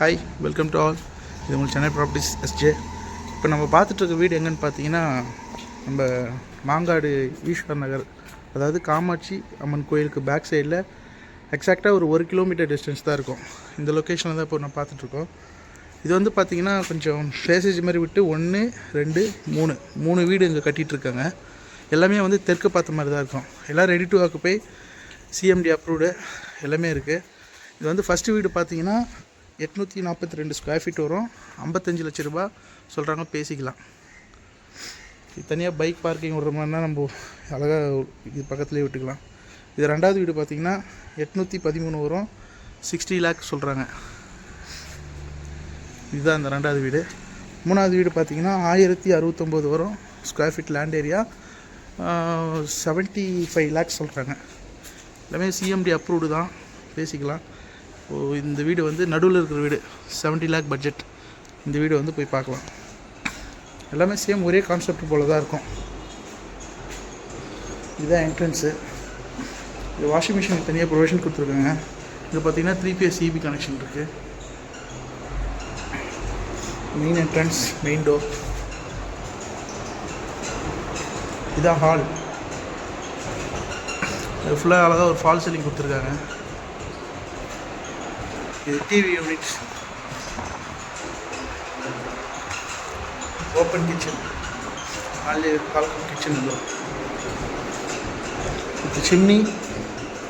Hi, welcome to all. இது உங்கள் Chennai properties SJ. இப்போ நம்ம பார்த்துட்ருக்க வீடு எங்கன்னு பார்த்தீங்கன்னா, நம்ம மாங்காடு ஈஸ்வர் நகர், அதாவது காமாட்சி அம்மன் கோயிலுக்கு பேக் சைடில் எக்ஸாக்டாக ஒரு 1 கிலோமீட்டர் டிஸ்டன்ஸ் தான் இருக்கும். இந்த லொக்கேஷனில் தான் இப்போ நான் பார்த்துட்ருக்கோம். இது வந்து பார்த்திங்கன்னா கொஞ்சம் பேசேஜ் மாதிரி விட்டு 1, 2, 3 வீடு இங்கே கட்டிகிட்ருக்காங்க. எல்லாமே வந்து தெற்கு பார்த்த மாதிரி தான் இருக்கும். எல்லாம் ready to occupy, CMD approved எல்லாமே இருக்குது. இது வந்து ஃபஸ்ட்டு வீடு பார்த்திங்கன்னா 842 ஸ்கொயர் ஃபீட் வரும். 55 லட்ச ரூபா சொல்கிறாங்க, பேசிக்கலாம். இது தனியாக பைக் பார்க்கிங் விடுற மாதிரினா நம்ம அழகாக இது பக்கத்துலேயே விட்டுக்கலாம். இது ரெண்டாவது வீடு பார்த்திங்கன்னா 813 வரும், 60 லேக் சொல்கிறாங்க. இதுதான் அந்த ரெண்டாவது வீடு. மூணாவது வீடு பார்த்திங்கன்னா 1069 வரும் square feet land area, 75 lakhs சொல்கிறாங்க. எல்லாமே சிஎம்டி அப்ரூவ்டு தான், பேசிக்கலாம். இந்த வீடு வந்து நடுவில் இருக்கிற வீடு 70 லேக் பட்ஜெட். இந்த வீடு வந்து போய் பார்க்கலாம். எல்லாமே சேம் ஒரே கான்செப்ட் போல் தான் இருக்கும். இதுதான் என்ட்ரன்ஸு. இது வாஷிங் மிஷின் தனியாக ப்ரொவிஷன் கொடுத்துருக்காங்க. இது பார்த்திங்கன்னா 3PS EB கனெக்ஷன் இருக்குது. Main entrance, main door. இதுதான் ஹால். இது ஃபுல்லாக அழகாக ஒரு ஃபால் சீலிங் கொடுத்துருக்காங்க. இது டிவி யூனிட், ஓப்பன் கிச்சன், கால்கம் கிச்சன். இது சிம்னி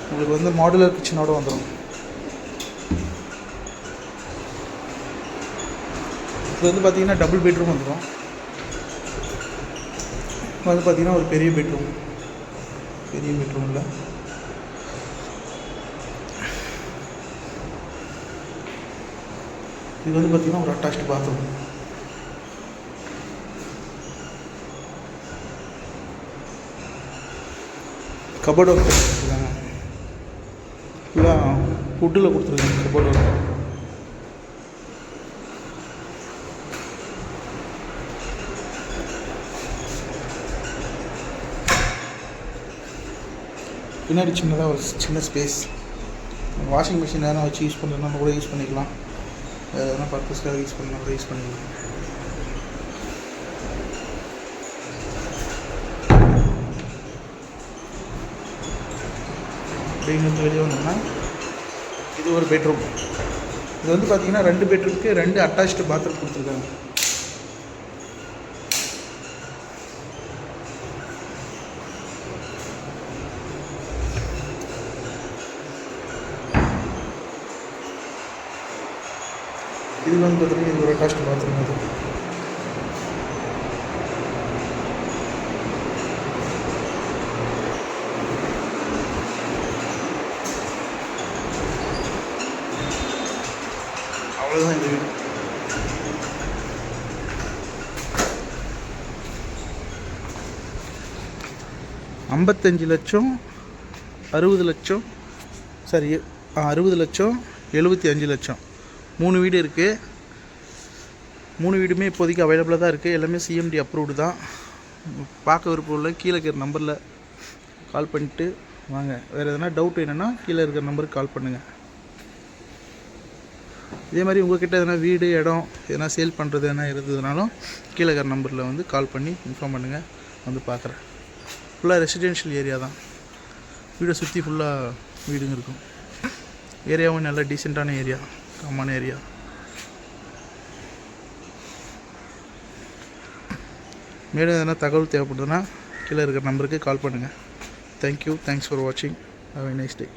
உங்களுக்கு வந்து மாடுலர் கிச்சனோடு வந்துடும். இது வந்து பார்த்திங்கன்னா டபுள் பெட்ரூம் வந்துடும். வந்து பார்த்திங்கன்னா ஒரு பெரிய பெட்ரூம் இல்லை. இது வந்து பார்த்திங்கன்னா ஒரு அட்டாச்டு பாத்ரூம். கபோர்டு ஒர்க் கொடுத்துருக்காங்க. ஃபுல்லாக வுட்டில் கொடுத்துருக்காங்க கபோர்டு ஒர்க். பின்னாடி சின்னதாக ஒரு சின்ன ஸ்பேஸ். வாஷிங் மிஷின் எதனா வச்சு யூஸ் பண்ணுறதுனா கூட யூஸ் பண்ணிக்கலாம். எதனா பர்பஸ்க்காக யூஸ் பண்ணால் கூட யூஸ் பண்ணிக்கலாம். அப்படிங்கிறது வெளியே வந்தோம்னா இது ஒரு பெட்ரூம். இது வந்து பார்த்திங்கன்னா 2 பெட்ரூமுக்கு 2 அட்டாச்டு பாத்ரூம் கொடுத்துருக்காங்க. இது வந்து பார்த்திங்கன்னா இது ஒரு அட்டாச்டு பாத்ரூம். அது அவ்வளோதான் இந்த வீடு. $55 லட்சம், 60 லட்சம், சரி 60 லட்சம், 75 லட்சம் 3 வீடு இருக்குது. 3 வீடுமே இப்போதைக்கு அவைலபிளாக தான் இருக்குது. எல்லாமே சிஎம்டி அப்ரூவ்டு தான். பார்க்க விருப்பம் இல்லை, கீழே இருக்கிற நம்பரில் கால் பண்ணிட்டு வாங்க. வேறு எதனா டவுட் என்னென்னா கீழே இருக்கிற நம்பருக்கு கால் பண்ணுங்கள். இதே மாதிரி உங்கள்கிட்ட எதனா வீடு, இடம் எதனா சேல் பண்ணுறது எதனா இருந்ததுனாலும் கீழே இருக்கிற நம்பரில் வந்து கால் பண்ணி இன்ஃபார்ம் பண்ணுங்கள், வந்து பார்க்குறேன். ஃபுல்லாக ரெசிடென்ஷியல் ஏரியா தான். வீடை சுற்றி ஃபுல்லாக வீடுங்க இருக்கும். ஏரியாவும் நல்லா டீசெண்டான ஏரியா, காமான ஏரியா. மேலும் எதனா தகவல் தேவைப்படுதுன்னா கீழே இருக்கிற நம்பருக்கு கால் பண்ணுங்கள். தேங்க்யூ, தேங்க்ஸ் ஃபார் வாட்சிங். Have a nice day.